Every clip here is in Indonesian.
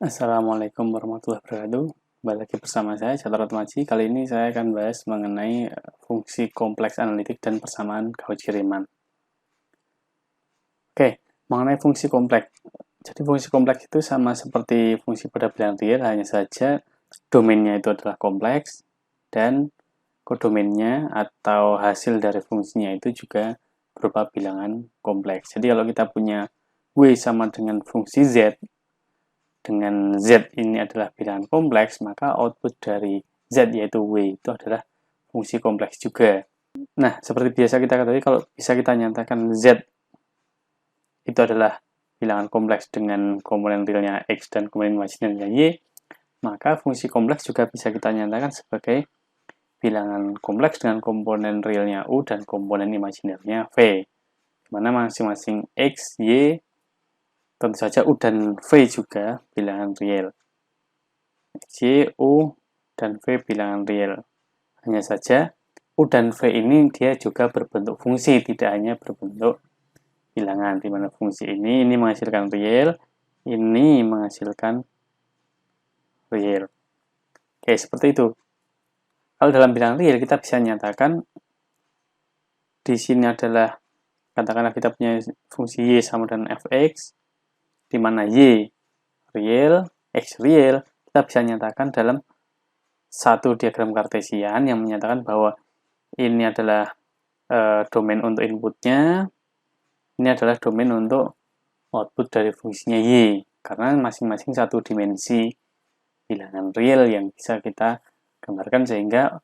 Assalamualaikum warahmatullahi wabarakatuh. Kembali lagi bersama saya, Jatara Atmaji. Kali ini saya akan bahas mengenai fungsi kompleks analitik dan persamaan Cauchy-Riemann. Oke, mengenai fungsi kompleks. Jadi fungsi kompleks itu sama seperti fungsi pada bilangan real, hanya saja domainnya itu adalah kompleks dan kodomainnya atau hasil dari fungsinya itu juga berupa bilangan kompleks. Jadi kalau kita punya W sama dengan fungsi Z, dengan Z ini adalah bilangan kompleks, maka output dari Z yaitu W itu adalah fungsi kompleks juga. Nah, seperti biasa kita ketahui, kalau bisa kita nyatakan Z itu adalah bilangan kompleks dengan komponen realnya X dan komponen imajinernya Y, maka fungsi kompleks juga bisa kita nyatakan sebagai bilangan kompleks dengan komponen realnya U dan komponen imajinernya V, di mana masing-masing X, Y, tentu saja U dan V juga bilangan real. X, Y, U, dan V bilangan real. Hanya saja U dan V ini dia juga berbentuk fungsi, tidak hanya berbentuk bilangan, di mana fungsi ini menghasilkan real, ini menghasilkan real. Oke, seperti itu. Kalau dalam bilangan real kita bisa nyatakan di sini adalah, katakanlah kita punya fungsi Y sama dengan fx, di mana Y real, X real, kita bisa nyatakan dalam satu diagram kartesian yang menyatakan bahwa ini adalah domain untuk inputnya, ini adalah domain untuk output dari fungsinya Y, karena masing-masing satu dimensi bilangan real yang bisa kita gambarkan, sehingga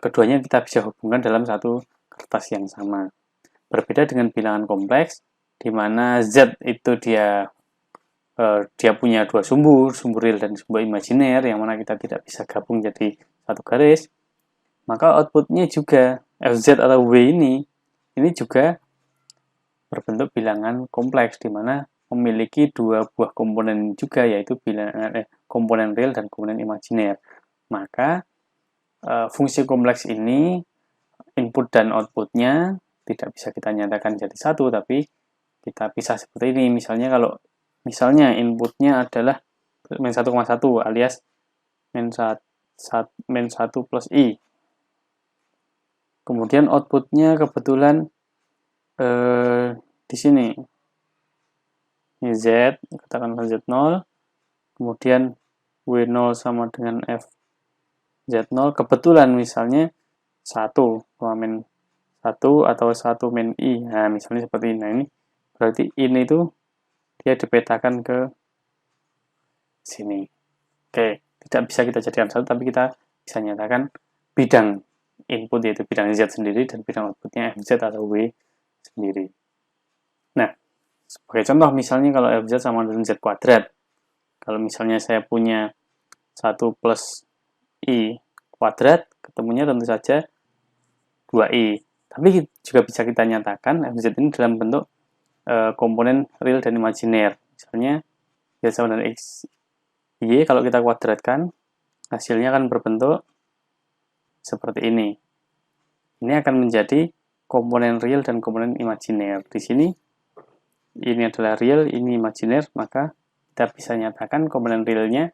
keduanya kita bisa hubungkan dalam satu kertas yang sama. Berbeda dengan bilangan kompleks, di mana Z itu dia punya dua sumber real dan sumber imajiner, yang mana kita tidak bisa gabung jadi satu garis, maka outputnya juga Fz atau W ini juga berbentuk bilangan kompleks, di mana memiliki dua buah komponen juga, yaitu bilangan komponen real dan komponen imajiner. Maka fungsi kompleks ini input dan outputnya tidak bisa kita nyatakan jadi satu, tapi kita pisah seperti ini. Misalnya inputnya adalah min 1,1 alias min 1 plus I. Kemudian outputnya kebetulan di sini ini Z, katakanlah Z0, kemudian W0 sama dengan F Z0, kebetulan misalnya 1, min 1 atau 1 min I. Nah, misalnya seperti ini. Nah, ini berarti ini itu dia dipetakan ke sini. Oke, tidak bisa kita jadikan satu, tapi kita bisa nyatakan bidang input yaitu bidang Z sendiri dan bidang outputnya FZ atau W sendiri. Nah, sebagai contoh misalnya kalau FZ sama dengan Z kuadrat, kalau misalnya saya punya 1 plus I kuadrat, ketemunya tentu saja 2I. Tapi juga bisa kita nyatakan FZ ini dalam bentuk komponen real dan imajiner. Misalnya Z sama dengan X, Y, kalau kita kuadratkan, hasilnya akan berbentuk seperti ini. Ini akan menjadi komponen real dan komponen imajiner. Di sini ini adalah real, ini imajiner, maka kita bisa nyatakan komponen realnya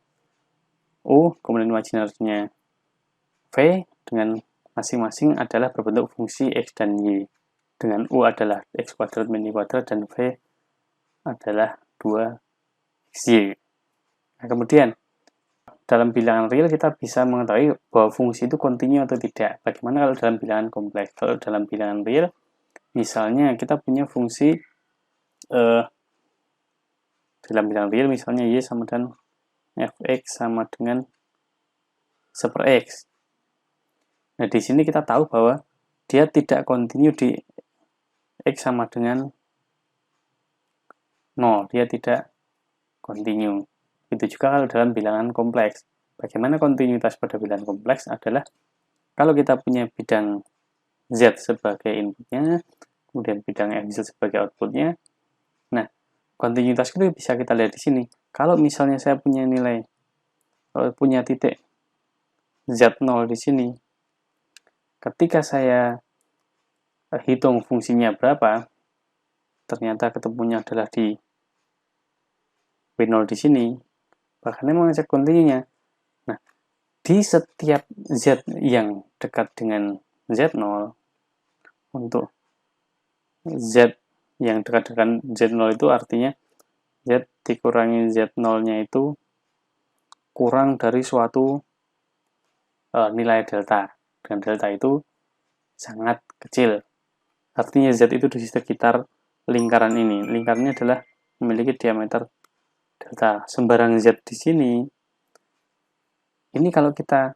U, komponen imajinernya V, dengan masing-masing adalah berbentuk fungsi X dan Y. Dengan U adalah X kuadrat min Y kuadrat dan V adalah 2XY. Nah, kemudian dalam bilangan real kita bisa mengetahui bahwa fungsi itu kontinu atau tidak. Bagaimana kalau dalam bilangan kompleks? Kalau dalam bilangan real, misalnya kita punya fungsi dalam bilangan real, misalnya Y sama dengan fx sama dengan 1/x. Nah, di sini kita tahu bahwa dia tidak kontinu di x sama dengan 0, dia tidak kontinu. Itu juga kalau dalam bilangan kompleks. Bagaimana kontinuitas pada bilangan kompleks adalah kalau kita punya bidang Z sebagai inputnya, kemudian bidang FZ sebagai outputnya. Nah, kontinuitas itu bisa kita lihat di sini. Kalau misalnya saya punya nilai, kalau punya titik Z0 di sini, ketika saya hitung fungsinya berapa, ternyata ketemunya adalah di W0 di sini, bahkan mau ngecek kontinunya. Nah, di setiap Z yang dekat dengan Z0, untuk Z yang dekat dengan Z0 itu artinya Z dikurangi Z0-nya itu kurang dari suatu nilai delta. Dan delta itu sangat kecil. Artinya Z itu di sekitar lingkaran ini. Lingkarannya adalah memiliki diameter delta. Sembarang Z di sini, ini kalau kita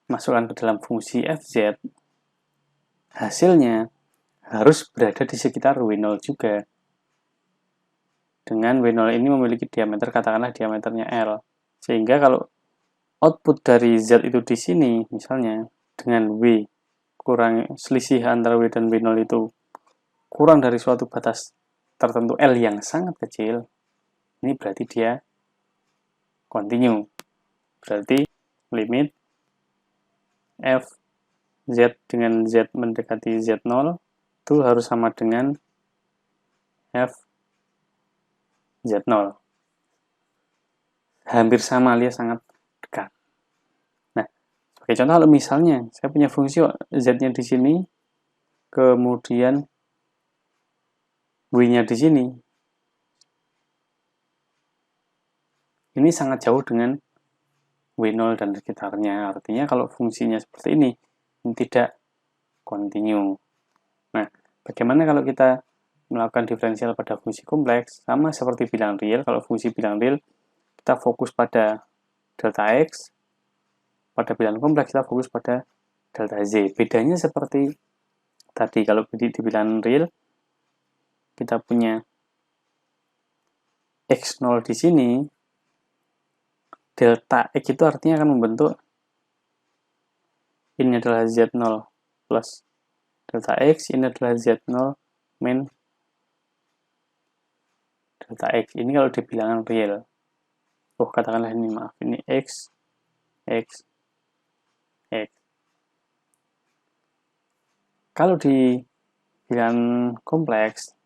masukkan ke dalam fungsi fz, hasilnya harus berada di sekitar W0 juga. Dengan W0 ini memiliki diameter, katakanlah diameternya L. Sehingga kalau output dari Z itu di sini, misalnya dengan W kurang, selisih antara W dan W0 itu kurang dari suatu batas tertentu L yang sangat kecil, ini berarti dia continue. Berarti limit f Z dengan Z mendekati Z0 itu harus sama dengan f Z0. Hampir sama alias sangat dekat. Nah, sebagai contoh, kalau misalnya saya punya fungsi Z-nya di sini, kemudian W-nya di sini, ini sangat jauh dengan W0 dan sekitarnya. Artinya kalau fungsinya seperti ini tidak continue. Nah, bagaimana kalau kita melakukan diferensial pada fungsi kompleks? Sama seperti bilang real. Kalau fungsi bilang real, kita fokus pada delta X. Pada bilangan kompleks, kita fokus pada delta Z. Bedanya seperti tadi, kalau di bilangan real, kita punya X0 di sini, delta X itu artinya akan membentuk ini adalah Z0 plus delta X, ini adalah Z0 min delta X. Ini kalau di bilangan real. Oh, katakanlah ini, maaf, ini X, X, X. Kalau di bilangan kompleks,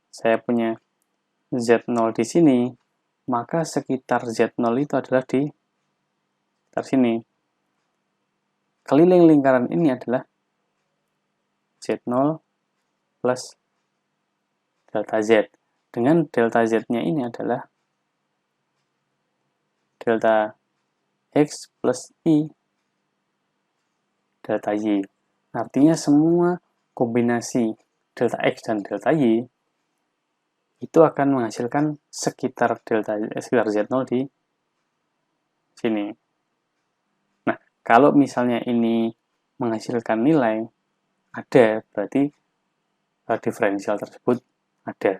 saya punya Z0 di sini, maka sekitar Z0 itu adalah di sekitar sini. Keliling lingkaran ini adalah Z0 plus delta Z. Dengan delta Z-nya ini adalah delta X plus I delta Y. Artinya semua kombinasi delta X dan delta Y itu akan menghasilkan sekitar Z0 di sini. Nah, kalau misalnya ini menghasilkan nilai ada, berarti diferensial tersebut ada.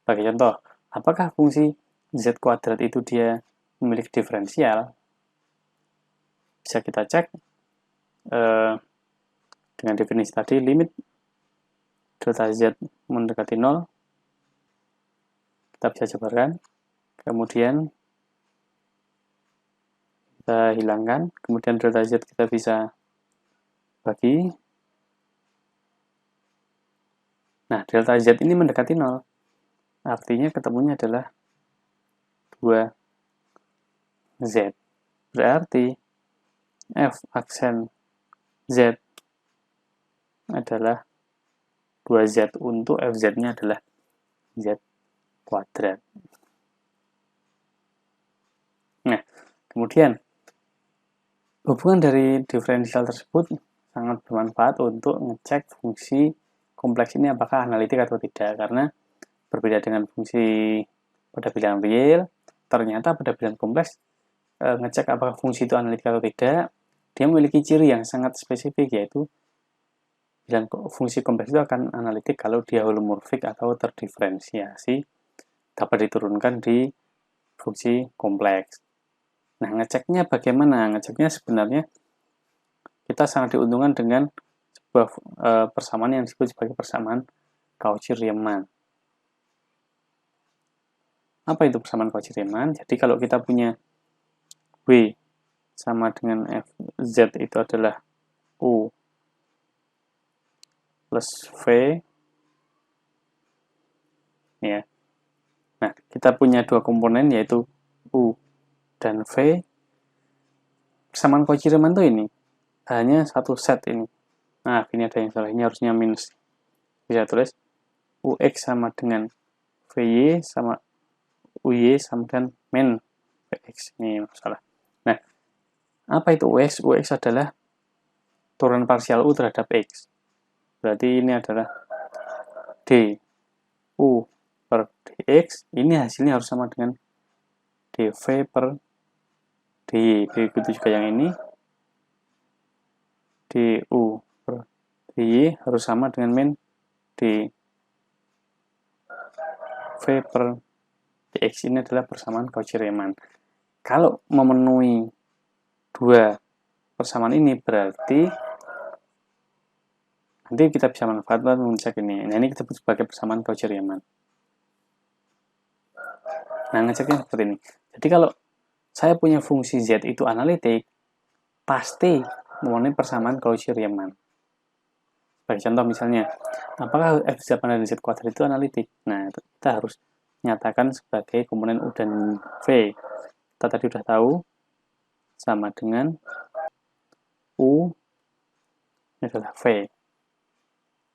Sebagai contoh, apakah fungsi Z kuadrat itu dia memiliki diferensial? Bisa kita cek dengan definisi tadi, limit delta Z mendekati 0, kita bisa jabarkan, kemudian kita hilangkan, kemudian delta Z kita bisa bagi. Nah, delta Z ini mendekati 0, artinya ketemunya adalah 2Z. Berarti F aksen Z adalah 2Z, untuk FZ-nya adalah Z kuadrat. Nah, kemudian hubungan dari diferensial tersebut sangat bermanfaat untuk ngecek fungsi kompleks ini apakah analitik atau tidak, karena berbeda dengan fungsi pada bilangan real, ternyata pada bilangan kompleks ngecek apakah fungsi itu analitik atau tidak, dia memiliki ciri yang sangat spesifik, yaitu fungsi kompleks itu akan analitik kalau dia holomorfik atau terdiferensiasi, dapat diturunkan di fungsi kompleks. Nah, ngeceknya bagaimana? Ngeceknya sebenarnya kita sangat diuntungkan dengan sebuah persamaan yang disebut sebagai persamaan Cauchy-Riemann. Apa itu persamaan Cauchy-Riemann? Jadi kalau kita punya W sama dengan Fz itu adalah U plus V, ya. Nah, kita punya dua komponen yaitu U dan V. Persamaan Cauchy-Riemann tuh ini hanya satu set ini. Nah, ini ada yang salah, ini harusnya minus. Bisa tulis UX sama dengan VY sama UY sama dengan min VX. Ini masalah. Nah, apa itu UX? UX adalah turunan parsial U terhadap X. Berarti ini adalah D U per dx, ini hasilnya harus sama dengan dv per dy. Begitu juga yang ini, du per dy harus sama dengan min dv per dx. Ini adalah persamaan Cauchy-Riemann. Kalau memenuhi dua persamaan ini berarti nanti kita bisa manfaatkan mengecek ini. Nah, ini kita sebut sebagai persamaan Cauchy-Riemann. Nah, ngeceknya seperti ini. Jadi kalau saya punya fungsi z itu analitik, pasti memenuhi persamaan Cauchy-Riemann. Sebagai contoh misalnya, apakah f z dan z kuadrat itu analitik? Nah, kita harus nyatakan sebagai komponen U dan V. Kita tadi sudah tahu, sama dengan U, ini adalah V.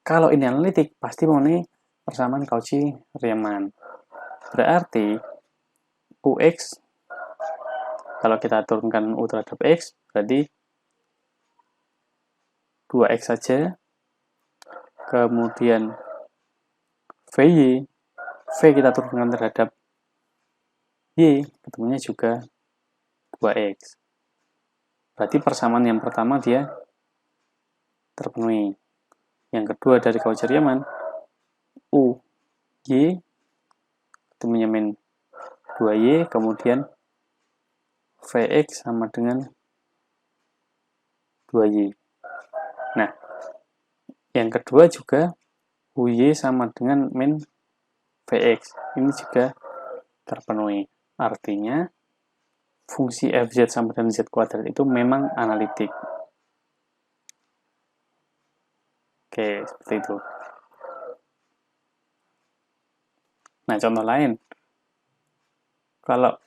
Kalau ini analitik, pasti memenuhi persamaan Cauchy-Riemann. Berarti UX, kalau kita turunkan U terhadap X, berarti 2X saja. Kemudian VY, V kita turunkan terhadap Y, ketemunya juga 2X. Berarti persamaan yang pertama dia terpenuhi. Yang kedua dari Cauchy-Riemann, U, Y, ketemunya min 2Y, kemudian Vx sama dengan 2Y. Nah, yang kedua juga UY sama dengan min Vx. Ini juga terpenuhi. Artinya, fungsi Fz sama dengan Z kuadrat itu memang analitik. Oke, seperti itu. Nah, contoh lain. Kalau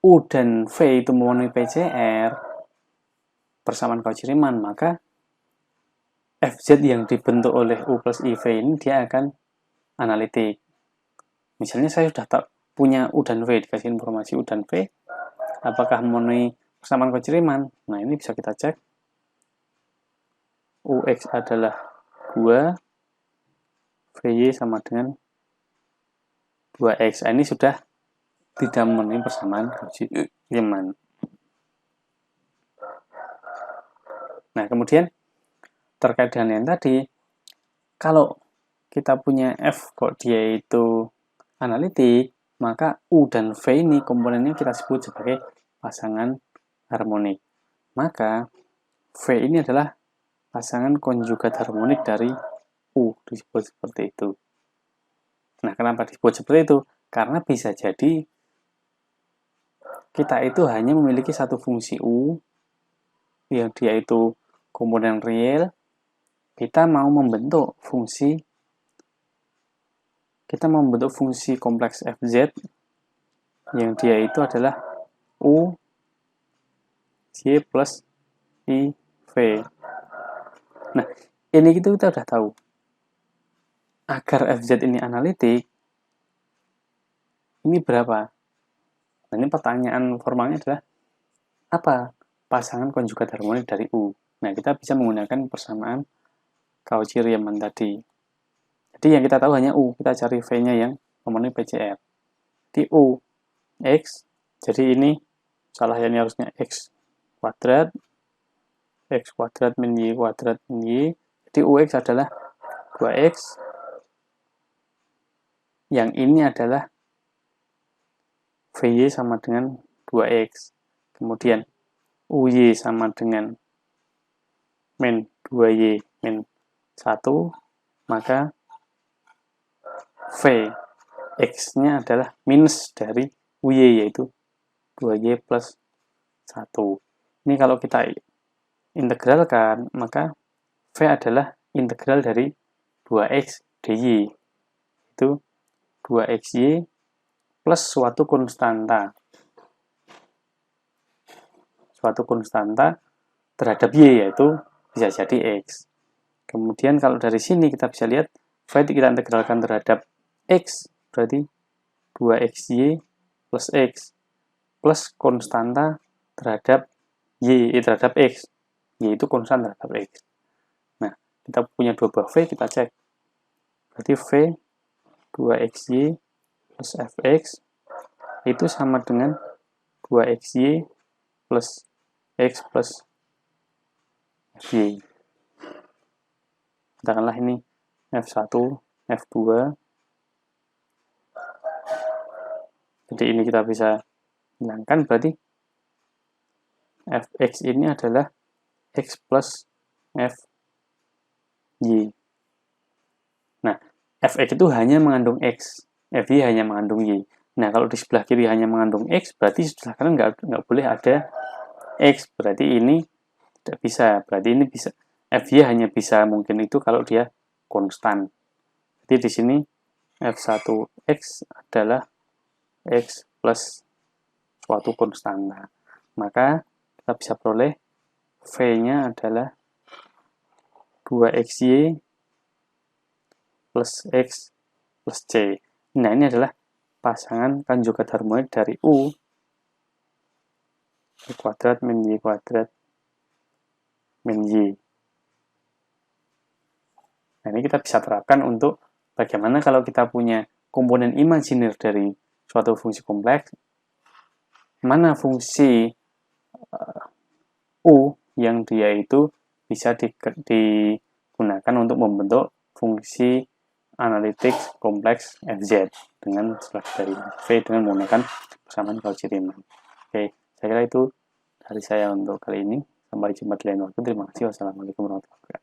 U dan V itu memenuhi PCR, persamaan Cauchy-Riemann, maka Fz yang dibentuk oleh U plus IV ini dia akan analitik. Misalnya saya sudah tak punya U dan V, dikasih informasi U dan V, apakah memenuhi persamaan Cauchy-Riemann? Nah, ini bisa kita cek. UX adalah 2, VY sama dengan 2X. Nah, ini sudah tidak memenuhi persamaan Cauchy-Riemann. Nah, kemudian terkait dengan yang tadi, kalau kita punya F kok dia itu analitik, maka U dan V ini komponennya kita sebut sebagai pasangan harmonik. Maka V ini adalah pasangan konjugat harmonik dari U, disebut seperti itu. Nah, kenapa disebut seperti itu? Karena bisa jadi kita itu hanya memiliki satu fungsi U yang dia itu komponen real. Kita mau membentuk fungsi kompleks Fz yang dia itu adalah U Y plus IV. Nah, ini kita sudah tahu. Agar Fz ini analitik, ini berapa? Nah, ini pertanyaan formalnya adalah apa pasangan konjugat harmonik dari U? Nah, kita bisa menggunakan persamaan Cauchy-Riemann tadi. Jadi yang kita tahu hanya U, kita cari V-nya yang memenuhi PCR. Di U, X, jadi ini salah, ini harusnya X kuadrat min Y kuadrat min Y. Jadi UX adalah 2X. Yang ini adalah VY sama dengan 2X. Kemudian UY sama dengan min 2Y min 1, maka V X-nya adalah minus dari UY, yaitu 2Y plus 1. Ini kalau kita integralkan, maka V adalah integral dari 2X dy. Itu 2xy plus suatu konstanta. Suatu konstanta terhadap y, yaitu bisa jadi x. Kemudian kalau dari sini kita bisa lihat v kita integralkan terhadap x, berarti 2xy plus x plus konstanta terhadap terhadap x, yaitu konstan terhadap x. Nah, kita punya dua buah v, kita cek. Berarti v 2xy plus fx itu sama dengan 2xy plus x plus fy. Katakanlah ini f1, f2. Jadi ini kita bisa hilangkan, berarti fx ini adalah x plus fy. Nah, fx itu hanya mengandung x, fy hanya mengandung y. Nah, kalau di sebelah kiri hanya mengandung x, berarti sebelah kanan nggak boleh ada x. Berarti ini tidak bisa. Berarti ini bisa, fy hanya bisa mungkin itu kalau dia konstan. Jadi di sini f1x adalah x plus suatu konstanta. Maka kita bisa peroleh v-nya adalah 2xy plus x plus c. Nah, ini adalah pasangan konjugat harmonik dari U kuadrat min y kuadrat min y. Nah, ini kita bisa terapkan untuk bagaimana kalau kita punya komponen imajiner dari suatu fungsi kompleks, mana fungsi U yang dia itu bisa digunakan untuk membentuk fungsi analitik kompleks fz dengan dari v dengan menggunakan persamaan Cauchy-Riemann. Oke, saya kira itu dari saya untuk kali ini. Sampai jumpa di lain waktu. Terima kasih. Wassalamualaikum warahmatullahi wabarakatuh.